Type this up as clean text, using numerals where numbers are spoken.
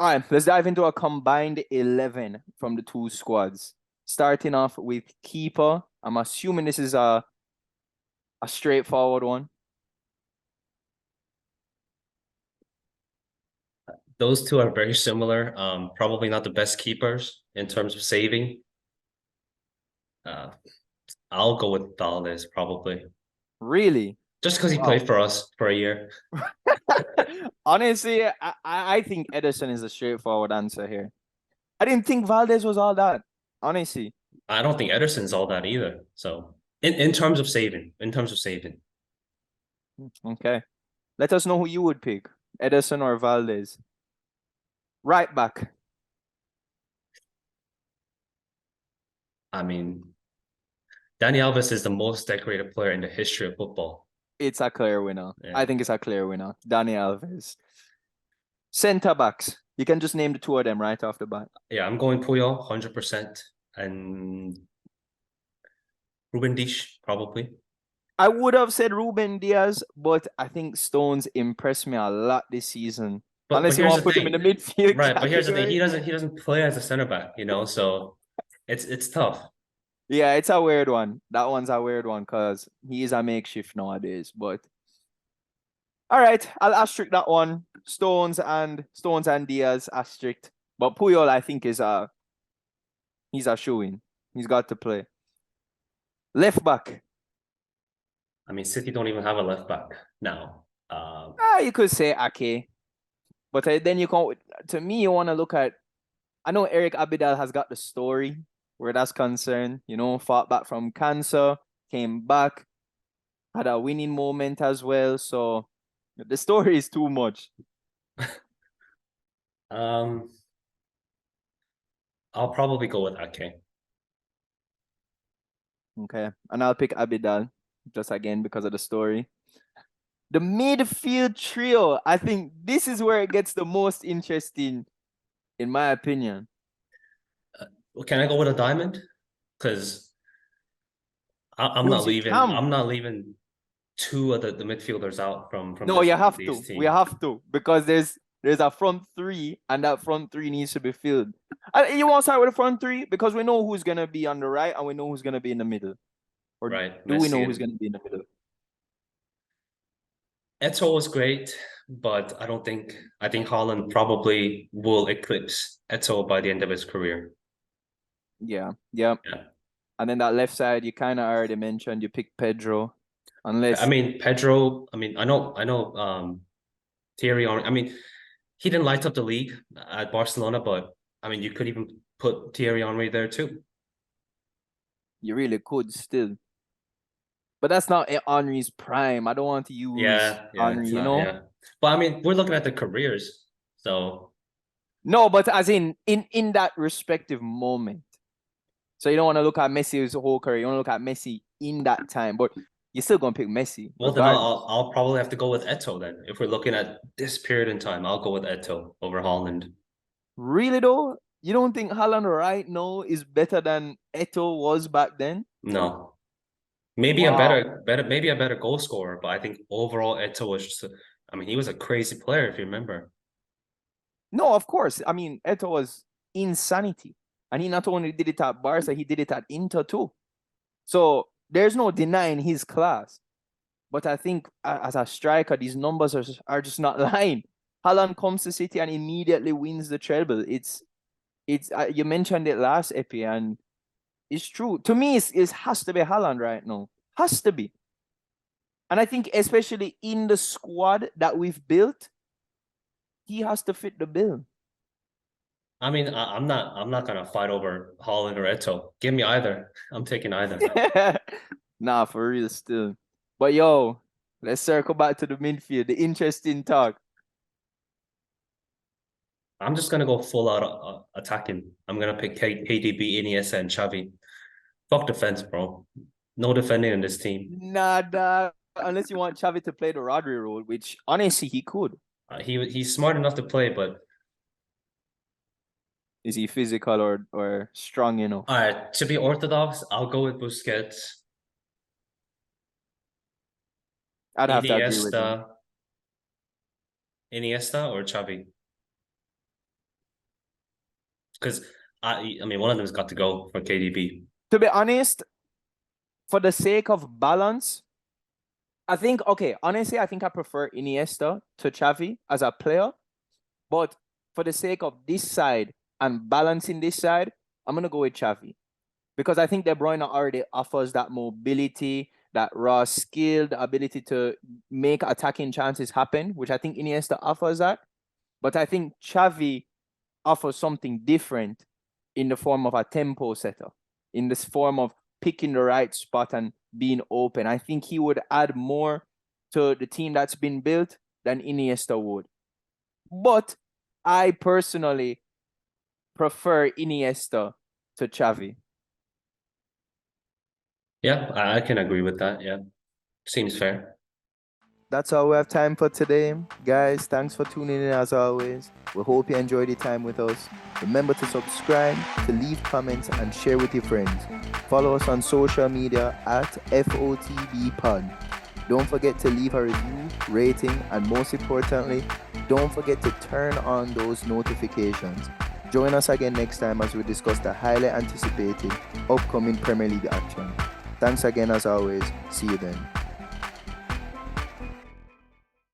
All right, let's dive into a combined 11 from the two squads. Starting off with keeper. I'm assuming this is a straightforward one. Those two are very similar. Probably not the best keepers in terms of saving. Uh, I'll go with Valdez probably, Really? just because he Wow. played for us for a year. Honestly, I think Edison is a straightforward answer here. I didn't think Valdez was all that, honestly. I don't think Ederson's all that either. So in terms of saving, Okay. Let us know who you would pick, Edison or Valdez. Right back. I mean, Dani Alves is the most decorated player in the history of football. It's a clear winner. Yeah, I think it's a clear winner. Dani Alves. Center backs. You can just name the two of them right off the bat. yeah. I'm going Puyol 100%, and Ruben Dish probably. I would have said Ruben Diaz, but I think Stones impressed me a lot this season. But Unless you here's want the to put him in the thing, midfield right? But here's the thing, category. he doesn't play as a center back, so it's tough. Yeah, it's a weird one. That one's a weird one because he is a makeshift nowadays. But all right, I'll asterisk that one. Stones and Diaz asterisk. But Puyol, I think, he's a shoe-in. He's got to play. Left back. I mean, City don't even have a left back now. You could say Ake. But then to me, you want to look at, I know Eric Abidal has got the story where that's concerned, fought back from cancer, came back, had a winning moment as well. So the story is too much. Um, I'll probably go with Ake. Okay. And I'll pick Abidal just again because of the story. The midfield trio, I think this is where it gets the most interesting, in my opinion. Well, can I go with a diamond? Because I'm not You leaving. can. I'm not leaving two of the midfielders out from No, you have these to. We teams. have to because there's a front three, and that front three needs to be filled. You want to start with the front three because we know who's gonna be on the right and we know who's gonna be in the middle. Or Right, do we Messi know who's and gonna be in the middle? Eto'o was great, but I think Haaland probably will eclipse Eto'o by the end of his career. Yeah, yeah. Yeah. And then that left side, you kind of already mentioned you picked Pedro, I unless mean, Pedro, I know Thierry Henry. I mean, he didn't light up the league at Barcelona, but I mean, you could even put Thierry Henry there too. you really could still. But that's not Henry's prime. I don't want to use Yeah, Henry, it's not, yeah. But I mean, we're looking at the careers. So, No, but as in that respective moment. So you don't want to look at Messi's whole career. You want to look at Messi in that time, but you're still gonna pick Messi well, then regardless. I'll probably have to go with Eto'o then. If we're looking at this period in time, I'll go with Eto'o over Haaland. Really though, you don't think Haaland right now is better than Eto was back then? No. Wow. Maybe a better goal scorer, but I think overall Eto'o was I mean, he was a crazy player if you remember. No, of course. I mean, Eto was insanity, and he not only did it at Barca, he did it at Inter too. So there's no denying his class. But I think as a striker, these numbers are just not lying. Haaland comes to City and immediately wins the treble. It's you mentioned it last epi, and it's true. To me, it has to be Haaland right now. Has to be. And I think especially in the squad that we've built, he has to fit the bill. I mean, I'm not gonna fight over Haaland or Eto'o. Give me either. I'm taking either. Nah, for real still. But yo, let's circle back to the midfield. The interesting talk. I'm just gonna go full out attacking. I'm gonna pick KDB, Iniesta, and Xavi. Fuck defense, bro. No defending in this team. Nada. Unless you want Xavi to play the Rodri role, which honestly he could. He's smart enough to play, but Is he physical or strong enough? all right. To be orthodox, I'll go with Busquets, I'd have to agree with Iniesta, you. Iniesta or Xavi. Because I mean, one of them's got to go for KDB. To be honest, for the sake of balance, I think, okay, honestly, I think I prefer Iniesta to Xavi as a player. But for the sake of this side and balancing this side, I'm going to go with Xavi. Because I think De Bruyne already offers that mobility, that raw skill, the ability to make attacking chances happen, which I think Iniesta offers that. But I think Xavi offers something different in the form of a tempo setter, in this form of picking the right spot and being open. I think he would add more to the team that's been built than Iniesta would. But I personally prefer Iniesta to Xavi. Yeah, I can agree with that. Yeah, seems fair. That's all we have time for today. Guys, thanks for tuning in as always. We hope you enjoyed your time with us. Remember to subscribe, to leave comments, and share with your friends. Follow us on social media at FOTBpod. Don't forget to leave a review, rating, and most importantly, don't forget to turn on those notifications. Join us again next time as we discuss the highly anticipated upcoming Premier League action. Thanks again as always. See you then.